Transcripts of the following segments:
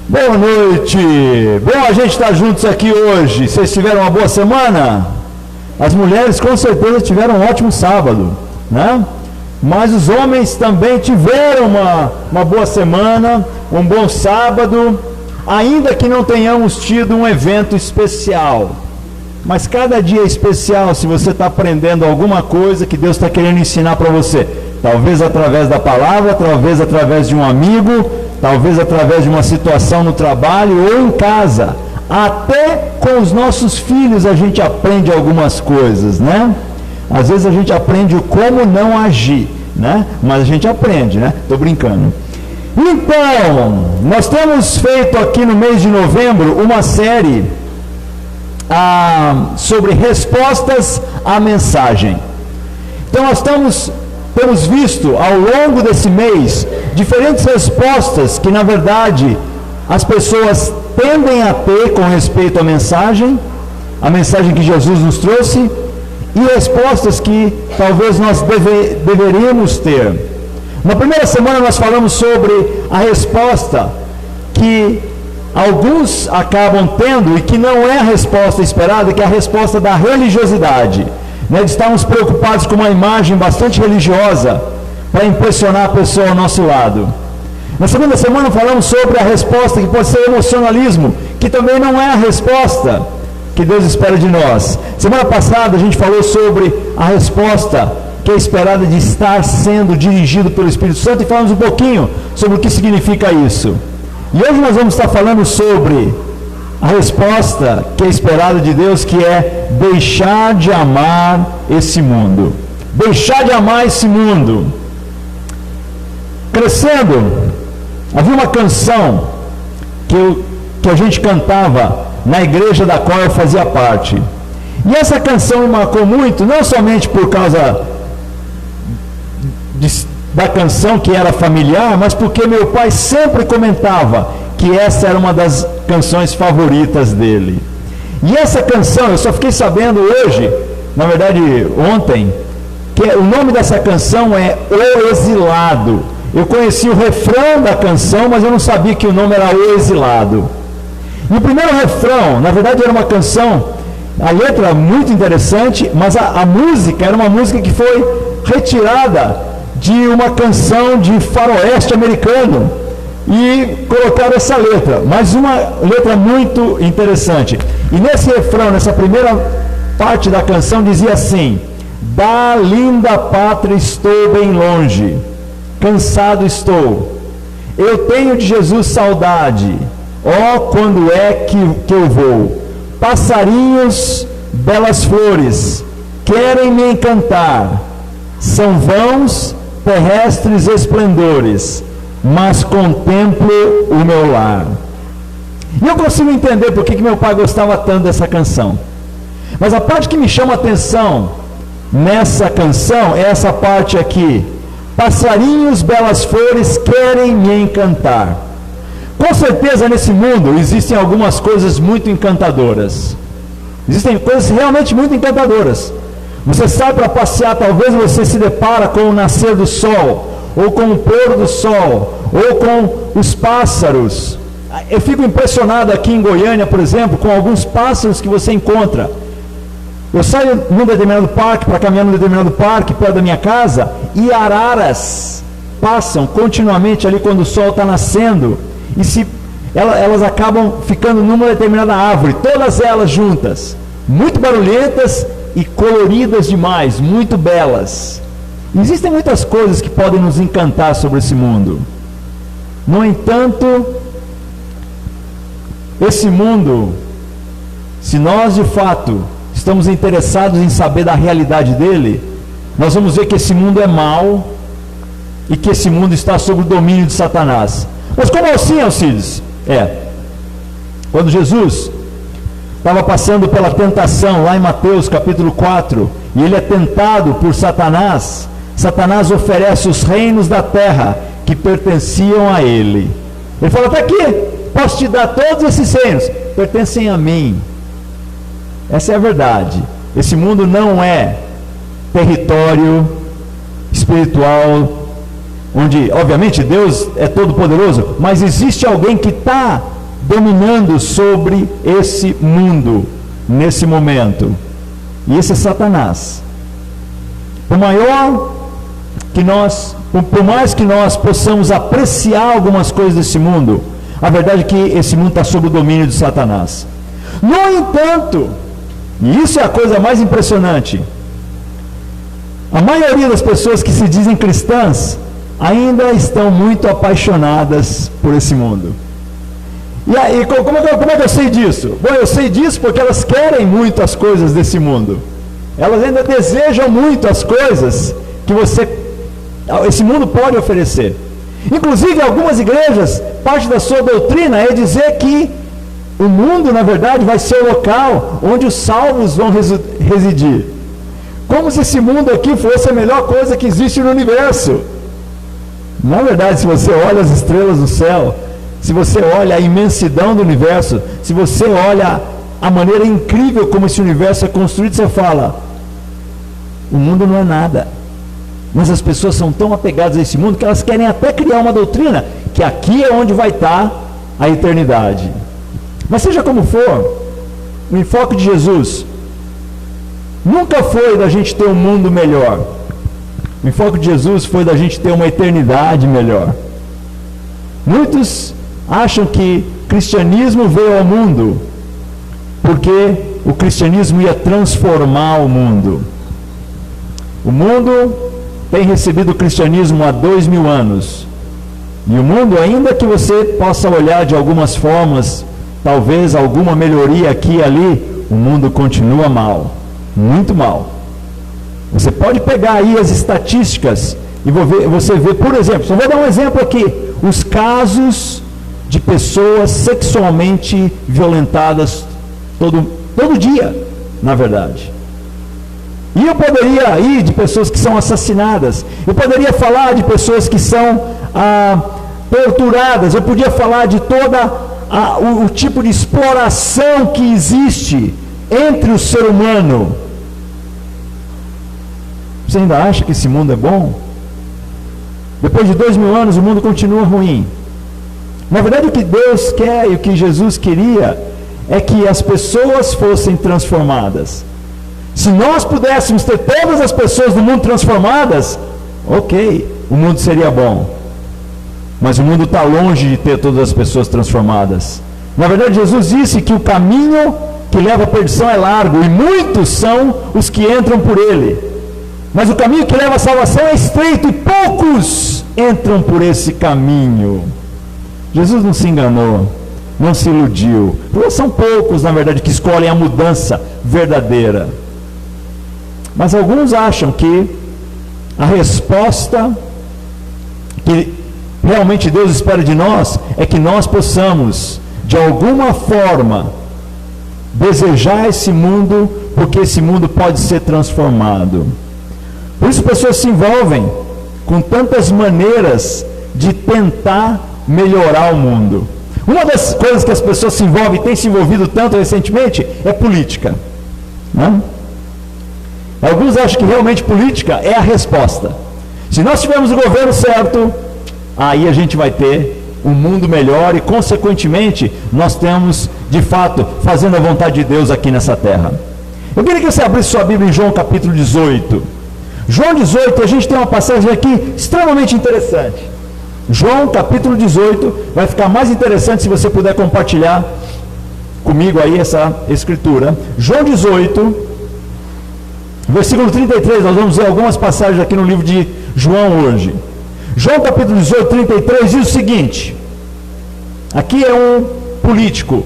Boa noite! Bom a gente estar juntos aqui hoje. Vocês tiveram uma boa semana? As mulheres com certeza tiveram um ótimo sábado, né? Mas os homens também tiveram uma boa semana, um bom sábado, ainda que não tenhamos tido um evento especial. Mas cada dia é especial se você está aprendendo alguma coisa que Deus está querendo ensinar para você. Talvez através da palavra, talvez através de um amigo, talvez através de uma situação no trabalho ou em casa. Até com os nossos filhos a gente aprende algumas coisas, né? Às vezes a gente aprende como não agir, né? Mas a gente aprende, né? Estou brincando. Então, nós temos feito aqui no mês de novembro uma série sobre respostas à mensagem. Então nós temos visto ao longo desse mês diferentes respostas que na verdade as pessoas tendem a ter com respeito à mensagem que Jesus nos trouxe, e respostas que talvez nós deveríamos ter. Na primeira semana nós falamos sobre a resposta que alguns acabam tendo e que não é a resposta esperada, que é a resposta da religiosidade, né, de estarmos preocupados com uma imagem bastante religiosa para impressionar a pessoa ao nosso lado. Na segunda semana falamos sobre a resposta que pode ser o emocionalismo, que também não é a resposta que Deus espera de nós. Semana passada a gente falou sobre a resposta que é esperada de estar sendo dirigido pelo Espírito Santo e falamos um pouquinho sobre o que significa isso. E hoje nós vamos estar falando sobre a resposta que é esperada de Deus, que é deixar de amar esse mundo. Deixar de amar esse mundo. Crescendo, havia uma canção que a gente cantava na igreja da qual eu fazia parte. E essa canção me marcou muito, não somente por causa da canção que era familiar, mas porque meu pai sempre comentava que essa era uma das canções favoritas dele. E essa canção, eu só fiquei sabendo hoje, na verdade ontem, que o nome dessa canção é O Exilado. Eu conheci o refrão da canção, mas eu não sabia que o nome era O Exilado. E o primeiro refrão, na verdade era uma canção, a letra muito interessante, mas a música era uma música que foi retirada de uma canção de faroeste americano e colocaram essa letra, mas uma letra muito interessante. E nesse refrão, nessa primeira parte da canção, dizia assim: da linda pátria estou bem longe, cansado estou, eu tenho de Jesus saudade, ó quando é que eu vou, passarinhos, belas flores, querem me encantar, são vãos terrestres esplendores, mas contemplo o meu lar. E eu consigo entender por que meu pai gostava tanto dessa canção. Mas a parte que me chama a atenção nessa canção é essa parte aqui: passarinhos, belas flores, querem me encantar. Com certeza nesse mundo existem algumas coisas muito encantadoras. Existem coisas realmente muito encantadoras. Você sai para passear, talvez você se depara com o nascer do sol, ou com o pôr do sol, ou com os pássaros. Eu fico impressionado aqui em Goiânia, por exemplo, com alguns pássaros que você encontra. Eu saio num determinado parque, para caminhar num determinado parque, perto da minha casa, e araras passam continuamente ali quando o sol está nascendo, e elas acabam ficando numa determinada árvore, todas elas juntas, muito barulhentas e coloridas demais, muito belas. Existem muitas coisas que podem nos encantar sobre esse mundo. No entanto, esse mundo, se nós de fato estamos interessados em saber da realidade dele, nós vamos ver que esse mundo é mau e que esse mundo está sob o domínio de Satanás. Mas como assim, Alcides? Quando Jesus estava passando pela tentação lá em Mateus capítulo 4, e ele é tentado por Satanás, Satanás oferece os reinos da terra que pertenciam a ele. Ele fala: está aqui, posso te dar todos esses reinos, pertencem a mim. Essa é a verdade. Esse mundo não é território espiritual, onde, obviamente, Deus é todo-poderoso, mas existe alguém que está dominando sobre esse mundo, nesse momento. E esse é Satanás. Por mais que nós possamos apreciar algumas coisas desse mundo, a verdade é que esse mundo está sob o domínio de Satanás. No entanto, e isso é a coisa mais impressionante, a maioria das pessoas que se dizem cristãs ainda estão muito apaixonadas por esse mundo. E aí, como é que eu sei disso? Bom, eu sei disso porque elas querem muito as coisas desse mundo. Elas ainda desejam muito as coisas que esse mundo pode oferecer. Inclusive, algumas igrejas, parte da sua doutrina é dizer que o mundo, na verdade, vai ser o local onde os salvos vão residir. Como se esse mundo aqui fosse a melhor coisa que existe no universo. Na verdade, se você olha as estrelas do céu, se você olha a imensidão do universo, se você olha a maneira incrível como esse universo é construído, você fala, o mundo não é nada. Mas as pessoas são tão apegadas a esse mundo que elas querem até criar uma doutrina que aqui é onde vai estar a eternidade. Mas seja como for, o enfoque de Jesus nunca foi da gente ter um mundo melhor. O enfoque de Jesus foi da gente ter uma eternidade melhor. Muitos acham que cristianismo veio ao mundo porque o cristianismo ia transformar o mundo. O mundo tem recebido o cristianismo há 2000 anos. E o mundo, ainda que você possa olhar de algumas formas, talvez alguma melhoria aqui e ali, o mundo continua mal, muito mal. Você pode pegar aí as estatísticas e você vê, por exemplo, só vou dar um exemplo aqui, os casos de pessoas sexualmente violentadas todo dia, na verdade. E eu poderia ir de pessoas que são assassinadas, eu poderia falar de pessoas que são torturadas, eu podia falar de o tipo de exploração que existe entre o ser humano. Você ainda acha que esse mundo é bom? Depois de 2000 anos o mundo continua ruim. Na verdade, o que Deus quer e o que Jesus queria é que as pessoas fossem transformadas. Se nós pudéssemos ter todas as pessoas do mundo transformadas, ok, o mundo seria bom. Mas o mundo está longe de ter todas as pessoas transformadas. Na verdade, Jesus disse que o caminho que leva à perdição é largo, e muitos são os que entram por ele. Mas o caminho que leva à salvação é estreito, e poucos entram por esse caminho. Jesus não se enganou, não se iludiu. Porque são poucos, na verdade, que escolhem a mudança verdadeira. Mas alguns acham que a resposta que realmente Deus espera de nós é que nós possamos, de alguma forma, desejar esse mundo, porque esse mundo pode ser transformado. Por isso pessoas se envolvem com tantas maneiras de tentar melhorar o mundo. Uma das coisas que as pessoas se envolvem, têm se envolvido tanto recentemente, é política, né? Alguns acham que realmente política é a resposta. Se nós tivermos o governo certo, aí a gente vai ter um mundo melhor e, consequentemente, nós temos, de fato, fazendo a vontade de Deus aqui nessa terra. Eu queria que você abrisse sua Bíblia em João capítulo 18. João 18, a gente tem uma passagem aqui extremamente interessante. João capítulo 18, vai ficar mais interessante se você puder compartilhar comigo aí essa escritura. João 18, versículo 33, nós vamos ver algumas passagens aqui no livro de João hoje. João capítulo 18, 33 diz o seguinte, aqui é um político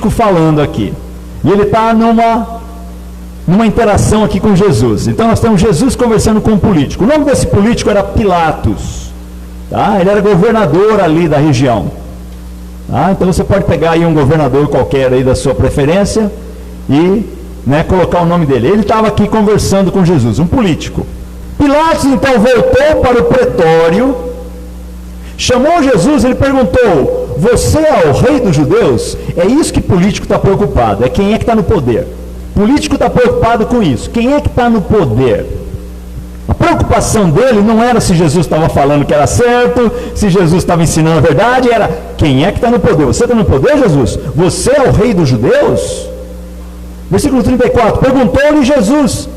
falando aqui, e ele está numa interação aqui com Jesus. Então nós temos Jesus conversando com um político. O nome desse político era Pilatos, tá? Ele era governador ali da região, tá? Então você pode pegar aí um governador qualquer aí da sua preferência e, colocar o nome dele. Ele estava aqui conversando com Jesus, um político. Pilatos então voltou para o pretório, chamou Jesus e ele perguntou: você é o rei dos judeus? É isso que político está preocupado, é quem é que está no poder. Político está preocupado com isso, quem é que está no poder? A preocupação dele não era se Jesus estava falando que era certo, se Jesus estava ensinando a verdade, era quem é que está no poder. Você está no poder, Jesus? Você é o rei dos judeus? Versículo 34, perguntou-lhe Jesus,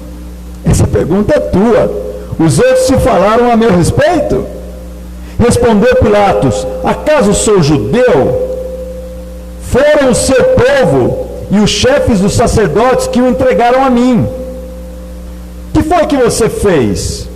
essa pergunta é tua, os outros se falaram a meu respeito? Respondeu Pilatos, acaso sou judeu? Foram o seu povo e os chefes dos sacerdotes que o entregaram a mim. O que foi que você fez?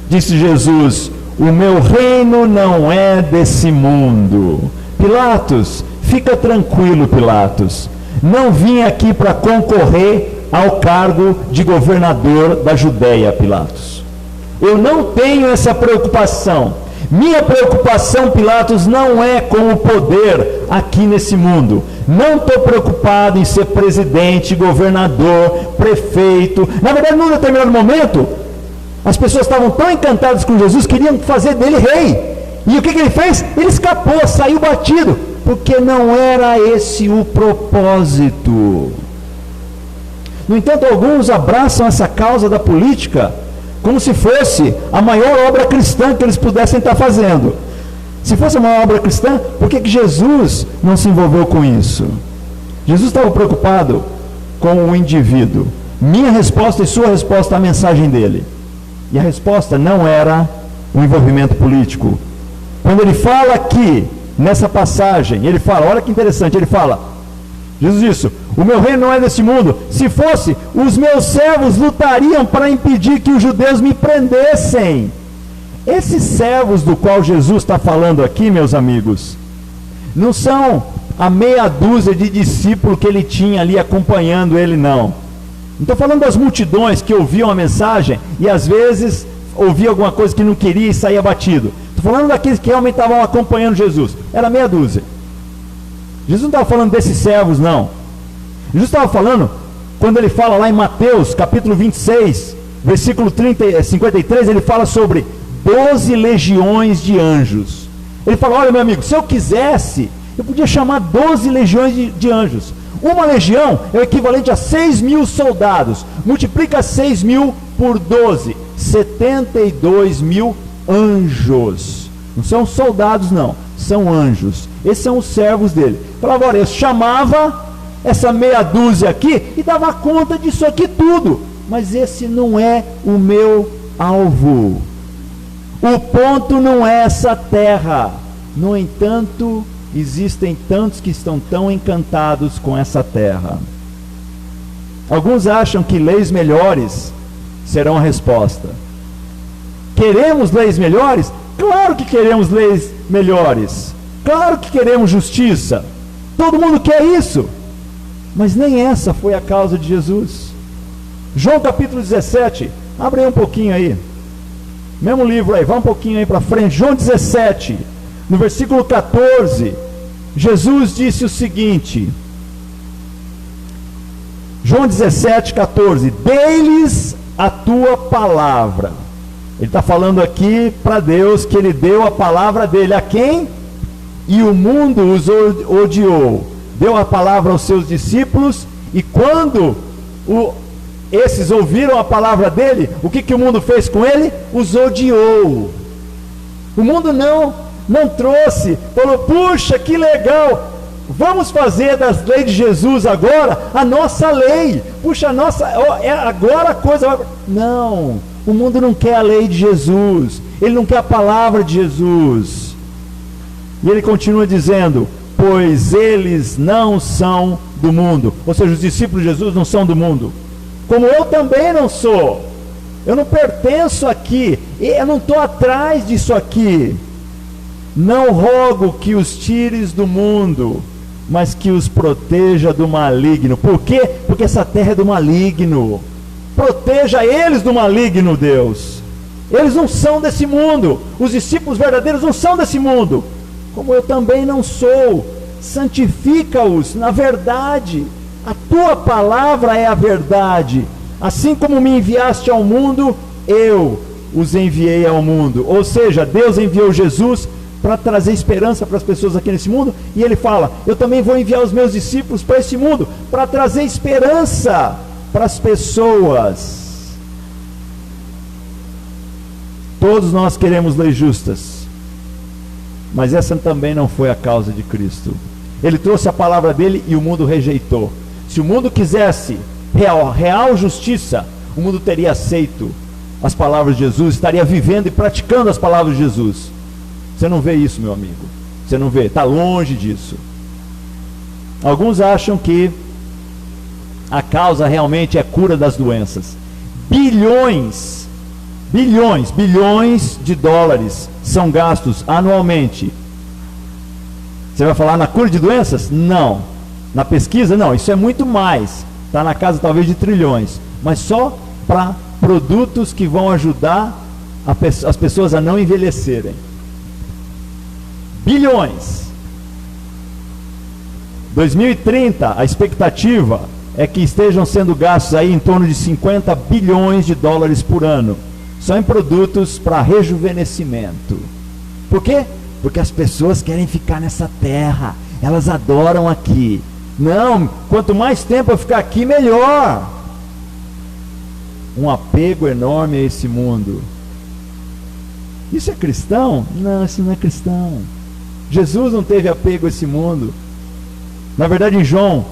Disse Jesus, o meu reino não é desse mundo. Pilatos, fica tranquilo, Pilatos. Não vim aqui para concorrer ao cargo de governador da Judéia, Pilatos. Eu não tenho essa preocupação. Minha preocupação, Pilatos, não é com o poder aqui nesse mundo. Não estou preocupado em ser presidente, governador, prefeito. Na verdade, num determinado momento, as pessoas estavam tão encantadas com Jesus, queriam fazer dele rei. E o que ele fez? Ele escapou, saiu batido, porque não era esse o propósito. No entanto, alguns abraçam essa causa da política como se fosse a maior obra cristã que eles pudessem estar fazendo. Se fosse a maior obra cristã, por que Jesus não se envolveu com isso? Jesus estava preocupado com o indivíduo. Minha resposta e sua resposta à mensagem dele. E a resposta não era o envolvimento político. Quando ele fala aqui, nessa passagem, ele fala, olha que interessante, ele fala, Jesus disse, o meu reino não é desse mundo. Se fosse, os meus servos lutariam para impedir que os judeus me prendessem. Esses servos do qual Jesus está falando aqui, meus amigos, não são a meia dúzia de discípulos que ele tinha ali acompanhando ele, não. Não estou falando das multidões que ouviam a mensagem e às vezes ouvia alguma coisa que não queria e saía batido. Estou falando daqueles que realmente estavam acompanhando Jesus. Era meia dúzia. Jesus não estava falando desses servos, não. Jesus estava falando, quando ele fala lá em Mateus, capítulo 26, versículo 53, ele fala sobre 12 legiões de anjos. Ele fala, olha meu amigo, se eu quisesse, eu podia chamar 12 legiões de anjos. Uma legião é o equivalente a 6.000 soldados. Multiplica 6.000 por 12, 72.000 anjos. Não são soldados não, são anjos. Esses são os servos dele. Falava, olha, eu chamava essa meia dúzia aqui e dava conta disso aqui tudo. Mas esse não é o meu alvo. O ponto não é essa terra. No entanto, existem tantos que estão tão encantados com essa terra. Alguns acham que leis melhores serão a resposta. Queremos leis melhores? Claro que queremos leis melhores. Claro que queremos justiça. Todo mundo quer isso. Mas nem essa foi a causa de Jesus. João capítulo 17. Abre aí um pouquinho aí. Mesmo livro aí, vai um pouquinho aí para frente. João 17, no versículo 14. Jesus disse o seguinte. João 17, 14. Dei-lhes a tua palavra. Ele está falando aqui para Deus que ele deu a palavra dele a quem? E o mundo os odiou. Deu a palavra aos seus discípulos e quando esses ouviram a palavra dele, o que o mundo fez com ele? Os odiou. O mundo não trouxe, falou, puxa, que legal, vamos fazer das leis de Jesus agora a nossa lei. Puxa, agora a coisa vai... Não, o mundo não quer a lei de Jesus, ele não quer a palavra de Jesus. E ele continua dizendo, pois eles não são do mundo. Ou seja, os discípulos de Jesus não são do mundo. Como eu também não sou. Eu não pertenço aqui. Eu não estou atrás disso aqui. Não rogo que os tires do mundo, mas que os proteja do maligno. Por quê? Porque essa terra é do maligno. Proteja eles do maligno, Deus. Eles não são desse mundo. Os discípulos verdadeiros não são desse mundo. Como eu também não sou. Santifica-os na verdade. A tua palavra é a verdade. Assim como me enviaste ao mundo, eu os enviei ao mundo. Ou seja, Deus enviou Jesus para trazer esperança para as pessoas aqui nesse mundo. E ele fala: eu também vou enviar os meus discípulos para esse mundo, para trazer esperança para as pessoas. Todos nós queremos leis justas, mas essa também não foi a causa de Cristo. Ele trouxe a palavra dele e o mundo rejeitou. Se o mundo quisesse real justiça, o mundo teria aceito as palavras de Jesus, estaria vivendo e praticando as palavras de Jesus. Você não vê isso, meu amigo. Você não vê, está longe disso. Alguns acham que a causa realmente é a cura das doenças. Bilhões de dólares são gastos anualmente. Você vai falar na cura de doenças? Não. Na pesquisa? Não. Isso é muito mais. Está na casa talvez de trilhões. Mas só para produtos que vão ajudar as pessoas a não envelhecerem. Bilhões. 2030, a expectativa é que estejam sendo gastos aí em torno de 50 bilhões de dólares por ano, só em produtos para rejuvenescimento. Por quê? Porque as pessoas querem ficar nessa terra, elas adoram aqui. Não, quanto mais tempo eu ficar aqui, melhor. Um apego enorme a esse mundo. Isso é cristão? Não, isso não é cristão. Jesus não teve apego a esse mundo. Na verdade, em João,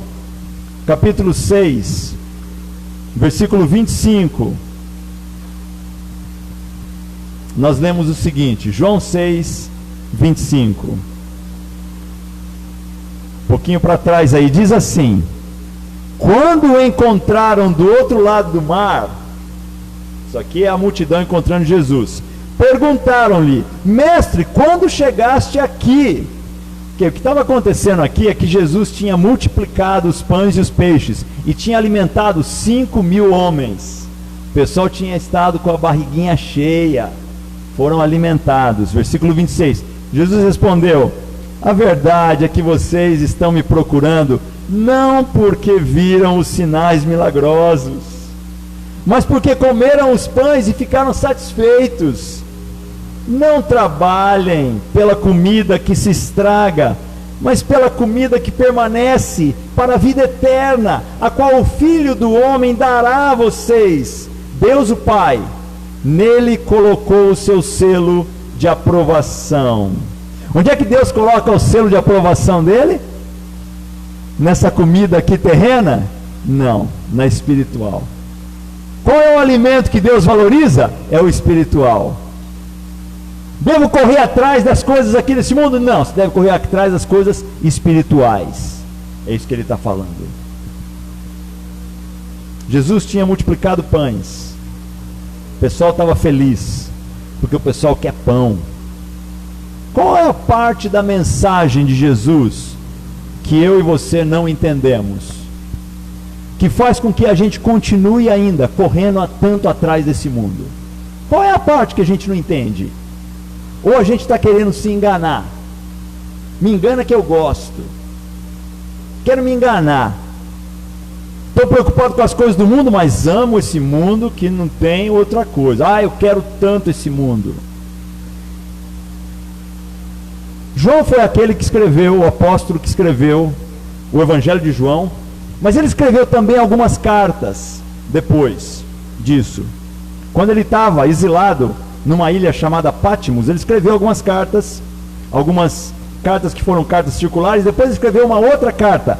capítulo 6, versículo 25, nós lemos o seguinte, João 6, 25. Um pouquinho para trás aí, diz assim: quando o encontraram do outro lado do mar, isso aqui é a multidão encontrando Jesus, perguntaram-lhe: mestre, quando chegaste aqui? Porque o que estava acontecendo aqui é que Jesus tinha multiplicado os pães e os peixes e tinha alimentado 5.000 homens. O pessoal tinha estado com a barriguinha cheia, foram alimentados. Versículo 26, Jesus respondeu: a verdade é que vocês estão me procurando não porque viram os sinais milagrosos, mas porque comeram os pães e ficaram satisfeitos. Não trabalhem pela comida que se estraga, mas pela comida que permanece para a vida eterna, a qual o Filho do Homem dará a vocês. Deus o Pai, nele colocou o seu selo de aprovação. Onde é que Deus coloca o selo de aprovação dele? Nessa comida aqui terrena? Não, na espiritual. Qual é o alimento que Deus valoriza? É o espiritual. Devo correr atrás das coisas aqui desse mundo? Não, você deve correr atrás das coisas espirituais. É isso que ele está falando. Jesus tinha multiplicado pães. O pessoal estava feliz, porque o pessoal quer pão. Qual é a parte da mensagem de Jesus que eu e você não entendemos, que faz com que a gente continue ainda correndo tanto atrás desse mundo? Qual é a parte que a gente não entende? Ou a gente está querendo se enganar? Me engana que eu gosto. Quero me enganar. Estou preocupado com as coisas do mundo, mas amo esse mundo que não tem outra coisa. Ah, eu quero tanto esse mundo. João foi aquele que escreveu, o apóstolo que escreveu o Evangelho de João, mas ele escreveu também algumas cartas depois disso. Quando ele estava exilado numa ilha chamada Patmos, ele escreveu algumas cartas que foram cartas circulares. Depois escreveu uma outra carta,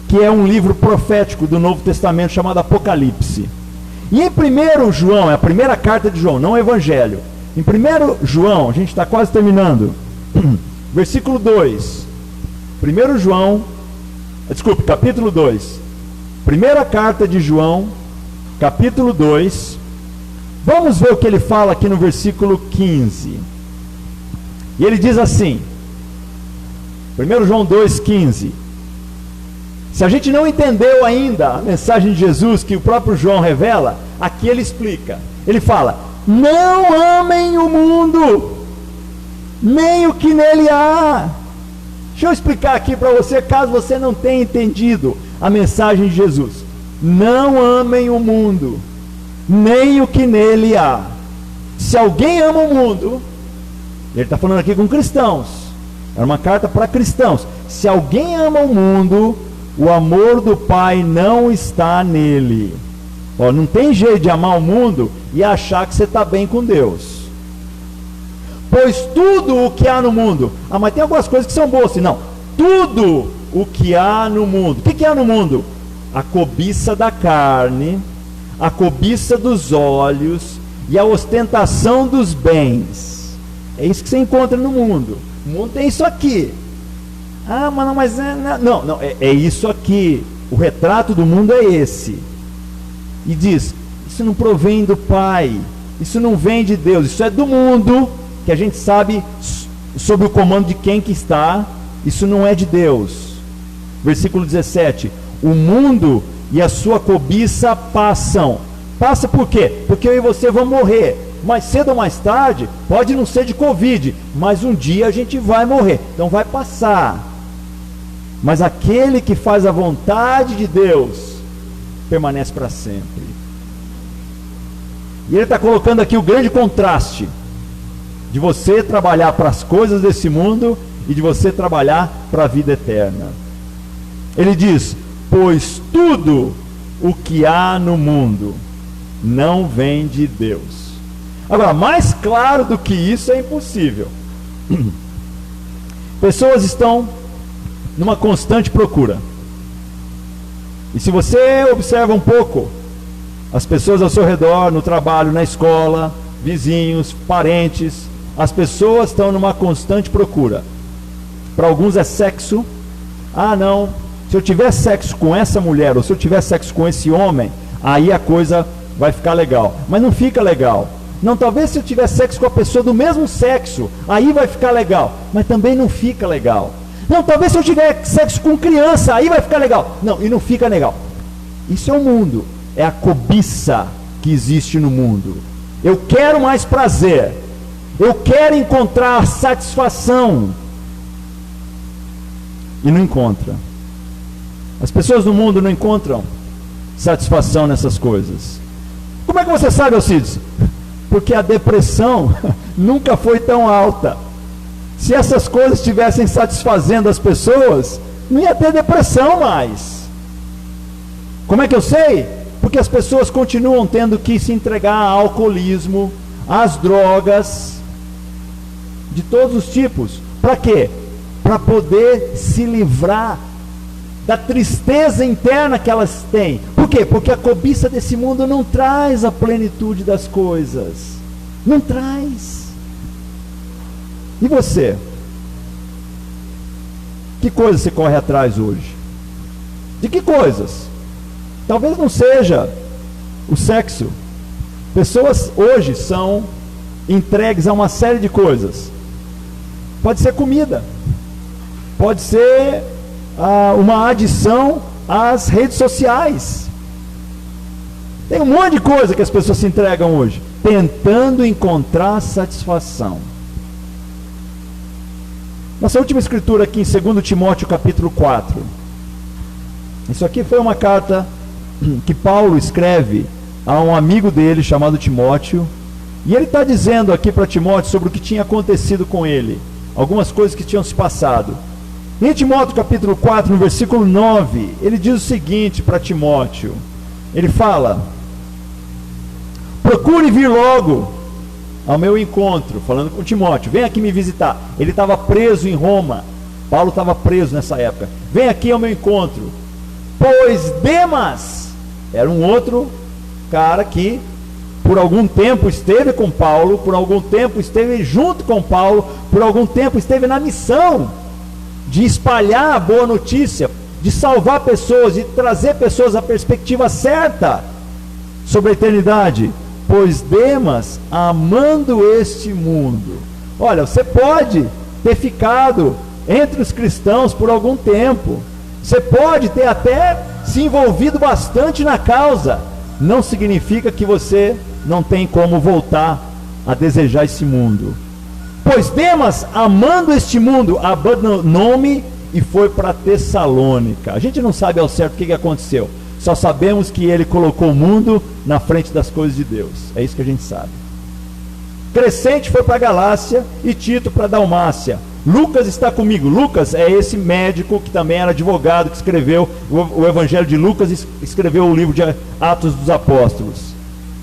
que é um livro profético do Novo Testamento chamado Apocalipse. E em 1 João, é a primeira carta de João, não o Evangelho. Em 1 João, a gente está quase terminando, versículo 2, capítulo 2, primeira carta de João, capítulo 2, vamos ver o que ele fala aqui no versículo 15, e ele diz assim, 1 João 2,15, se a gente não entendeu ainda a mensagem de Jesus que o próprio João revela, aqui ele explica, ele fala: não amem o mundo, nem o que nele há. Deixa eu explicar aqui para você, caso você não tenha entendido a mensagem de Jesus. Não amem o mundo, nem o que nele há. Se alguém ama o mundo, Ele está falando aqui com cristãos. Era uma carta para cristãos. Se alguém ama o mundo, o amor do Pai não está nele. Ó, não tem jeito de amar o mundo e achar que você está bem com Deus. Pois tudo o que há no mundo... Ah, mas tem algumas coisas que são boas. Assim, não, tudo o que há no mundo. O que há no mundo? A cobiça da carne, a cobiça dos olhos e a ostentação dos bens. É isso que você encontra no mundo. O mundo tem isso aqui. Ah, mas não, é isso aqui. O retrato do mundo é esse. E diz, isso não provém do Pai, isso não vem de Deus, isso é do mundo, que a gente sabe sob o comando de quem que está, isso não é de Deus. Versículo 17, o mundo e a sua cobiça passam. Passa por quê? Porque eu e você vamos morrer. Mais cedo ou mais tarde, pode não ser de Covid, mas um dia a gente vai morrer, então vai passar. Mas aquele que faz a vontade de Deus permanece para sempre. E ele está colocando aqui o grande contraste de você trabalhar para as coisas desse mundo e de você trabalhar para a vida eterna. Ele diz, pois tudo o que há no mundo não vem de Deus. Agora, mais claro do que isso é impossível. Pessoas estão numa constante procura. E se você observa um pouco as pessoas ao seu redor, no trabalho, na escola, vizinhos, parentes, as pessoas estão numa constante procura. Para alguns é sexo. Ah, não, se eu tiver sexo com essa mulher, ou se eu tiver sexo com esse homem, aí a coisa vai ficar legal. Mas não fica legal. Não, talvez se eu tiver sexo com a pessoa do mesmo sexo, aí vai ficar legal. Mas também não fica legal. Não, talvez se eu tiver sexo com criança, aí vai ficar legal. Não, e não fica legal. Isso é o mundo. É a cobiça que existe no mundo. Eu quero mais prazer. Eu quero encontrar satisfação. E não encontra. As pessoas no mundo não encontram satisfação nessas coisas. Como é que você sabe, Alcides? Porque a depressão nunca foi tão alta. Se essas coisas estivessem satisfazendo as pessoas, não ia ter depressão mais. Como é que eu sei? Porque as pessoas continuam tendo que se entregar ao alcoolismo, às drogas, de todos os tipos. Para quê? Para poder se livrar da tristeza interna que elas têm. Por quê? Porque a cobiça desse mundo não traz a plenitude das coisas. Não traz. E você? Que coisas você corre atrás hoje? De que coisas? Talvez não seja o sexo. Pessoas hoje são entregues a uma série de coisas. Pode ser comida. Pode ser uma adição às redes sociais. Tem um monte de coisa que as pessoas se entregam hoje, tentando encontrar satisfação. Nossa última escritura aqui em 2 Timóteo capítulo 4. Isso aqui foi uma carta que Paulo escreve a um amigo dele chamado Timóteo. E ele está dizendo aqui para Timóteo sobre o que tinha acontecido com ele. Algumas coisas que tinham se passado. Em Timóteo capítulo 4, no versículo 9, ele diz o seguinte para Timóteo. Ele fala: procure vir logo ao meu encontro, falando com Timóteo, vem aqui me visitar. Ele estava preso em Roma. Paulo estava preso nessa época. Vem aqui ao meu encontro, pois Demas era um outro cara que por algum tempo esteve com Paulo, por algum tempo esteve junto com Paulo, por algum tempo esteve na missão de espalhar a boa notícia, de salvar pessoas, de trazer pessoas à perspectiva certa sobre a eternidade. Pois Demas, amando este mundo. Olha, você pode ter ficado entre os cristãos por algum tempo, você pode ter até se envolvido bastante na causa, não significa que você não tem como voltar a desejar esse mundo. Pois Demas, amando este mundo, abandonou-me e foi para Tessalônica. A gente não sabe ao certo o que aconteceu, só sabemos que ele colocou o mundo na frente das coisas de Deus. É isso que a gente sabe. Crescente foi para a Galácia e Tito para a Dalmácia. Lucas está comigo. Lucas é esse médico que também era advogado, que escreveu o Evangelho de Lucas e escreveu o livro de Atos dos Apóstolos.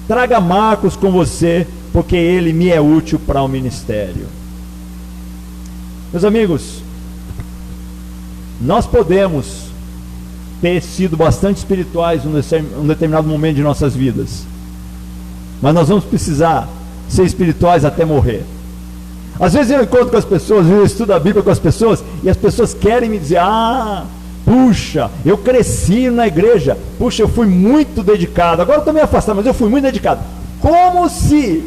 Traga Marcos com você, porque ele me é útil para o ministério. Meus amigos, nós podemos ter sido bastante espirituais em um determinado momento de nossas vidas, mas nós vamos precisar ser espirituais até morrer. Às vezes eu encontro com as pessoas, eu estudo a Bíblia com as pessoas, e as pessoas querem me dizer: puxa, eu cresci na igreja, puxa, eu fui muito dedicado, agora eu estou meio afastado, mas eu fui muito dedicado. Como se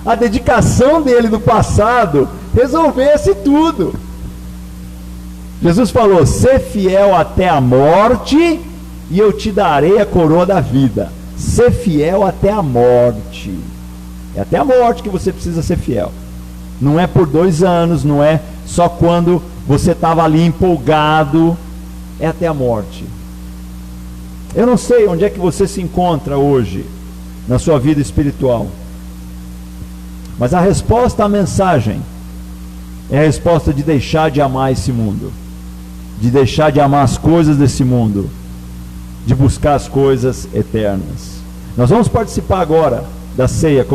a dedicação dele no passado resolvesse tudo. Jesus falou: ser fiel até a morte, e eu te darei a coroa da vida. Ser fiel até a morte. É até a morte que você precisa ser fiel. Não é por 2 anos, não é só quando você estava ali empolgado. É até a morte. Eu não sei onde é que você se encontra hoje na sua vida espiritual, mas a resposta à mensagem é a resposta de deixar de amar esse mundo, de deixar de amar as coisas desse mundo, de buscar as coisas eternas. Nós vamos participar agora da ceia como